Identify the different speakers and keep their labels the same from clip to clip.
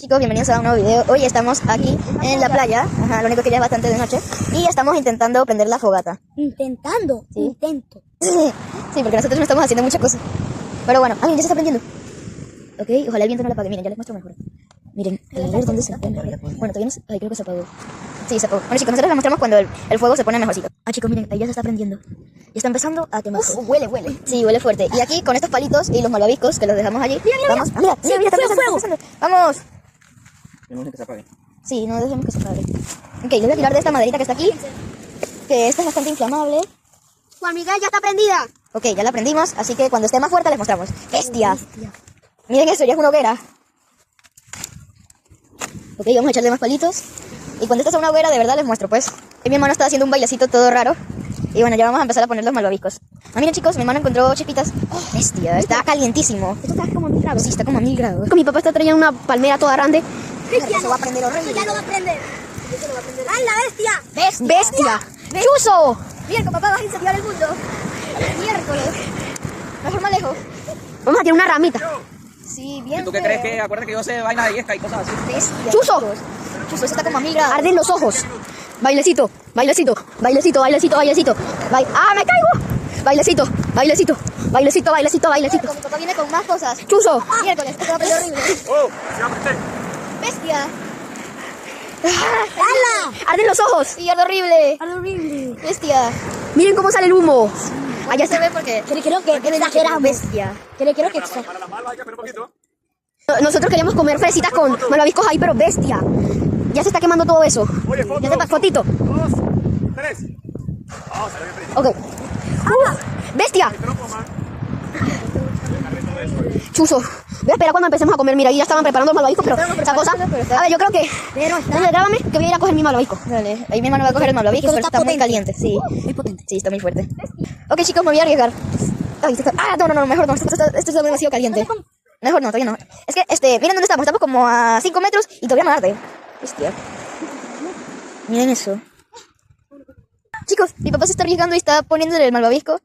Speaker 1: Chicos, bienvenidos a un nuevo video. Hoy estamos aquí en la playa, lo único que ya es bastante de noche, y estamos intentando prender la fogata.
Speaker 2: ¿Intentando?
Speaker 1: ¿Sí?
Speaker 2: Intento.
Speaker 1: Sí, porque nosotros no estamos haciendo muchas cosas. Pero bueno, miren, ya se está prendiendo. Ok, ojalá el viento no la apague. Miren, ya les muestro mejor. Miren, a ver dónde se prende. Bueno, todavía no se... Ay, creo que se apagó. Sí, se apagó. Bueno, chicos, nosotros les mostramos cuando el fuego se pone mejorcito. Chicos, miren, ahí ya se está prendiendo. Y está empezando a quemar.
Speaker 2: Huele.
Speaker 1: Sí, huele fuerte. Y aquí, con estos palitos y los malvaviscos que los dejamos allí.
Speaker 2: Mira.
Speaker 1: Vamos. Mira, está empezando. Vamos.
Speaker 3: No dejemos que se apague.
Speaker 1: Sí, no dejemos que se apague. Ok, les voy a tirar de esta maderita que está aquí. Que esta es bastante inflamable.
Speaker 2: Juan Miguel ya está prendida.
Speaker 1: Ok, ya la prendimos, así que cuando esté más fuerte les mostramos. ¡Bestia! Miren eso, ya es una hoguera. Ok, vamos a echarle más palitos. Y cuando esta sea una hoguera, de verdad les muestro, pues. Y mi hermano está haciendo un bailecito todo raro. Y bueno, ya vamos a empezar a poner los malvaviscos. Miren, chicos, mi hermano encontró chispitas. ¡Bestia! Está calientísimo.
Speaker 2: Esto está como a 1000 grados.
Speaker 1: Sí, está como a 1000 grados.
Speaker 2: Mi papá está trayendo una palmera toda grande.
Speaker 1: Eso va a prender horrible.
Speaker 2: Ya lo va a prender. ¡Ay, la bestia!
Speaker 1: ¡Bestia! ¡Chuzo!
Speaker 2: Mira, con papá vas a incendiar el mundo.
Speaker 1: Miércoles. Mejor más lejos.
Speaker 2: Vamos a tirar una ramita.
Speaker 1: Sí, bien.
Speaker 3: ¿Y tú qué crees que? Acuérdate que yo sé vaina de yesca y cosas así.
Speaker 1: Bestia.
Speaker 2: ¡Chuzo!
Speaker 1: Chuzo, eso está como a 1000 grados.
Speaker 2: Arden los ojos. Bailecito. ¡Ah, me caigo! Bailecito.
Speaker 1: Mi papá viene con más cosas.
Speaker 2: ¡Chuzo!
Speaker 1: Miércoles, esto va a prender horrible.
Speaker 3: ¡Oh! ¡Se va a prender!
Speaker 1: ¡Bestia!
Speaker 2: ¡Hala! Arden los ojos.
Speaker 1: Sí, arde horrible.
Speaker 2: Horrible.
Speaker 1: ¡Bestia!
Speaker 2: Miren cómo sale el humo.
Speaker 1: Allá se ve porque...
Speaker 2: Creo que exageramos.
Speaker 1: Bestia.
Speaker 2: Creo que exageramos.
Speaker 3: Para la malva hay que esperar un poquito.
Speaker 2: Nosotros queríamos comer fresitas con malvaviscos ahí, pero bestia. Ya se está quemando todo eso.
Speaker 3: Oye, foto.
Speaker 2: Ya se está, fotito.
Speaker 3: 2, 3. Oh, salió bien preciso.
Speaker 2: Ok. ¡Bestia!
Speaker 3: Tropo, man.
Speaker 2: Chuzo. Voy a esperar cuando empecemos a comer. Mira, ahí ya estaban preparando los malvaviscos, pero esa cosa... A ver, yo creo que... Dale, grábame, que voy a ir a coger mi malvavisco.
Speaker 1: Dale, ahí mi hermano va a coger el malvavisco, pero está muy caliente. Sí.
Speaker 2: Muy potente.
Speaker 1: Sí, está muy fuerte. Ok, chicos, me voy a arriesgar. Ay, no, mejor no. Esto está demasiado caliente. Mejor no, todavía no. Es que, miren dónde estamos. Estamos como a 5 metros y todavía no arde. Hostia. Miren eso. Chicos, mi papá se está arriesgando y está poniéndole el malvavisco.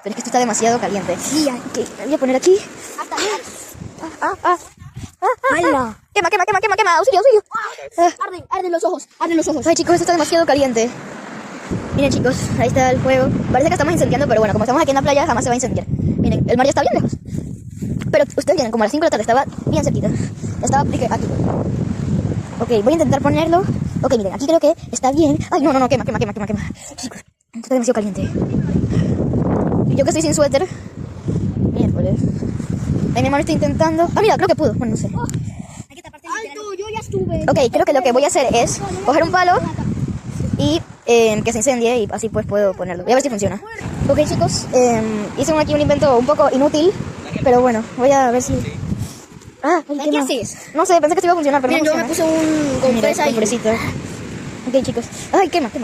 Speaker 1: Pero es que esto está demasiado caliente.
Speaker 2: Sí,
Speaker 1: Ok, la voy a poner aquí.
Speaker 2: ¡Hala!
Speaker 1: Quema, auxilio.
Speaker 2: Arden los ojos.
Speaker 1: Ay, chicos, esto está demasiado caliente. Miren, chicos, ahí está el fuego. Parece que estamos incendiando, pero bueno, como estamos aquí en la playa, jamás se va a incendiar. Miren, el mar ya está bien lejos. Pero ustedes vienen, como a las 5 de la tarde, estaba bien cerquita. Estaba aquí. Ok, voy a intentar ponerlo. Ok, miren, aquí creo que está bien. Ay, no, quema. Chicos, esto está demasiado caliente. Yo que estoy sin suéter. Miércoles. Ahí mi hermano está intentando. Ah, mira, creo que pudo. Bueno, no sé.
Speaker 2: ¡Alto! Yo ya estuve.
Speaker 1: Ok, creo que lo que voy a hacer es coger un palo y que se incendie y así pues puedo ponerlo. Voy a ver si funciona. Ok, chicos, hice aquí un invento un poco inútil, pero bueno, voy a ver si...
Speaker 2: ¿Qué haces?
Speaker 1: No sé, pensé que esto iba a funcionar, pero
Speaker 2: Miren,
Speaker 1: no
Speaker 2: yo me
Speaker 1: funciona.
Speaker 2: puse un compresa ahí.
Speaker 1: Compresito. Ok, chicos. Ay, quema. Está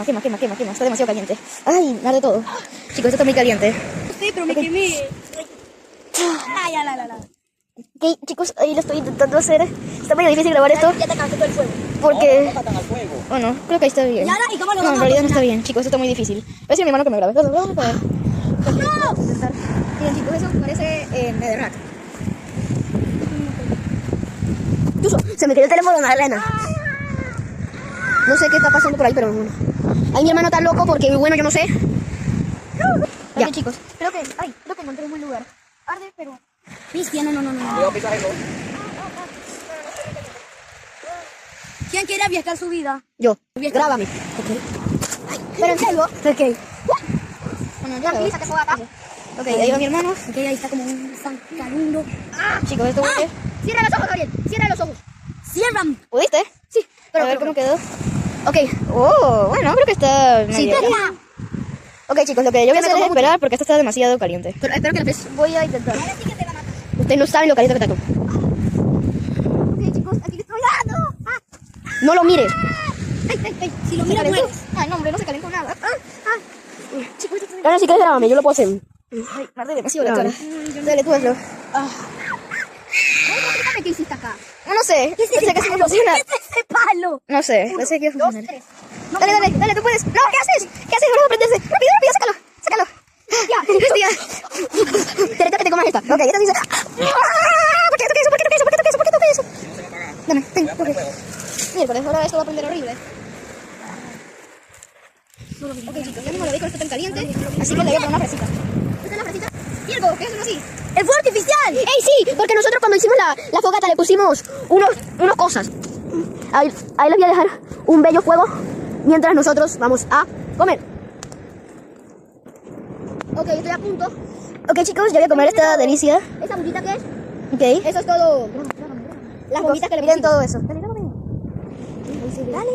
Speaker 1: demasiado caliente. Ay, me arde todo. Chicos, esto está muy caliente.
Speaker 2: Sí, pero me quemé. Ay, la.
Speaker 1: Ok, chicos, ahí lo estoy intentando hacer. Está muy difícil grabar esto
Speaker 2: Ya te cansé todo el fuego.
Speaker 1: porque...
Speaker 3: No matan al fuego.
Speaker 1: Bueno, creo que ahí está bien.
Speaker 2: ¿Y ahora? ¿Y cómo lo
Speaker 1: No, en
Speaker 2: vamos a
Speaker 1: realidad no está
Speaker 2: cocinar?
Speaker 1: bien, chicos, esto está muy difícil. Voy a decir a mi hermano que me grabe. Vamos a ver.
Speaker 2: ¡No!
Speaker 1: Miren, chicos, eso parece netherrack.
Speaker 2: Se me quedó el teléfono en la arena. No sé qué está pasando por ahí, pero bueno. Ahí mi hermano está loco porque, bueno, yo no sé.
Speaker 1: Ya,
Speaker 2: Ya.
Speaker 1: chicos, creo que encontré un buen lugar. Arde, pero...
Speaker 2: Cristian, no.
Speaker 3: Voy a pisar eso.
Speaker 2: ¿Quién quiere arriesgar su vida?
Speaker 1: Yo.
Speaker 2: Grábame. Pero en serio. Ok.
Speaker 1: Bueno, ya lo vi. Ok, ahí va mi hermano.
Speaker 2: Ok, ahí está como un zancarundo.
Speaker 1: Chicos, esto huele.
Speaker 2: Cierra los ojos, Gabriel. Cierra los ojos. Cierran.
Speaker 1: ¿Pudiste?
Speaker 2: Sí.
Speaker 1: A ver cómo quedó. Ok. Oh, bueno, creo que está
Speaker 2: Sí,
Speaker 1: medio...
Speaker 2: espera.
Speaker 1: Ok, chicos, lo que yo voy a hacer es esperar porque esto está demasiado caliente.
Speaker 2: Pero espero que la pez.
Speaker 1: Voy a intentar.
Speaker 2: Ustedes no saben lo caliente que está todo.
Speaker 1: Ok, chicos, aquí estoy.
Speaker 2: No lo mires.
Speaker 1: Si lo miras, mueres. Ay, no, hombre, no se calentó nada. Chicos, esto está...
Speaker 2: Ahora si quieres grábame, yo lo puedo hacer.
Speaker 1: Ay, arde demasiado la cara. Dale, tú hazlo.
Speaker 2: Explícame qué hiciste acá.
Speaker 1: No sé, pensé que sí me funciona.
Speaker 2: ¿Qué es ese palo?
Speaker 1: No sé, pensé que iba a funcionar.
Speaker 2: 3.
Speaker 1: Dale, tú puedes. No, ¿qué haces? Vamos a prenderse. Rápido, sácalo.
Speaker 2: Ya. Te comas esta.
Speaker 1: Ok, esta dice... ¿Por qué toqué eso? Dame, ten, coge. Miércoles, ahora esto va a prender horrible. Ok, chicos, ya mismo lo vi con esto tan caliente, así que le voy a poner una fresita. ¿Esta es la fresita? Ciervo, ¿qué hacen así?
Speaker 2: ¡El fuego artificial!
Speaker 1: ¡Ey, sí! Porque nosotros cuando hicimos la fogata le pusimos unos cosas. Ahí les voy a dejar un bello fuego mientras nosotros vamos a comer.
Speaker 2: Ok, estoy a punto.
Speaker 1: Ok, chicos, ya voy a comer esta delicia.
Speaker 2: ¿Esa bombita qué es?
Speaker 1: Ok.
Speaker 2: Eso es todo.
Speaker 1: Las
Speaker 2: bombitas que le
Speaker 1: miren
Speaker 2: pusimos.
Speaker 1: todo eso.
Speaker 2: Dale.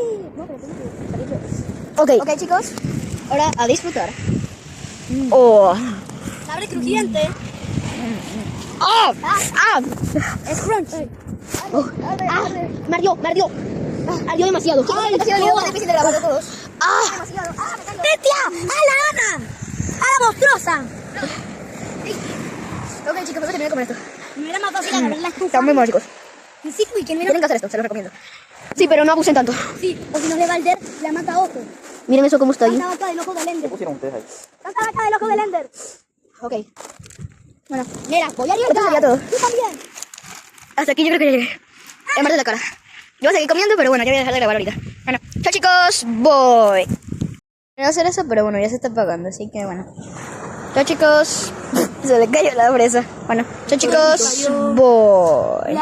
Speaker 1: Ok. Ok, chicos. Ahora a disfrutar. Oh.
Speaker 2: Abre crujiente.
Speaker 1: ¡Ah! ¡Ah!
Speaker 2: Es crunch.
Speaker 1: Me ardió, me ardió. Ardió demasiado.
Speaker 2: Ay,
Speaker 1: Ha sido el video más difícil de grabar de todos.
Speaker 2: ¡Ah! ¡Bestia! ¡A la Ana! ¡A la monstruosa!
Speaker 1: Ok, chicos, vamos a terminar de comer esto.
Speaker 2: Me era más fácil agarrar la estufa.
Speaker 1: Está muy bueno, chicos.
Speaker 2: Sí, uy, que
Speaker 1: Tienen que hacer esto, se los recomiendo. Sí, pero no abusen tanto.
Speaker 2: Sí, o si no le va a arder, la mata ojo.
Speaker 1: Miren eso cómo está ahí.
Speaker 2: Tanta vaca del ojo del Ender.
Speaker 3: Pusieron ustedes ahí.
Speaker 2: Tanta vaca del ojo del Ender.
Speaker 1: Ok. Bueno,
Speaker 2: Mira, voy a
Speaker 1: esto
Speaker 2: arriesgar.
Speaker 1: sería todo.
Speaker 2: Tú también.
Speaker 1: Hasta aquí yo creo que llegué. Es más de la cara. Yo voy a seguir comiendo, pero bueno, ya voy a dejar de grabar ahorita. Bueno, chao chicos, voy. No voy a hacer eso, pero bueno, ya se está apagando, así que bueno. Chao chicos. Se le cayó la fresa. Bueno, chao chicos, voy.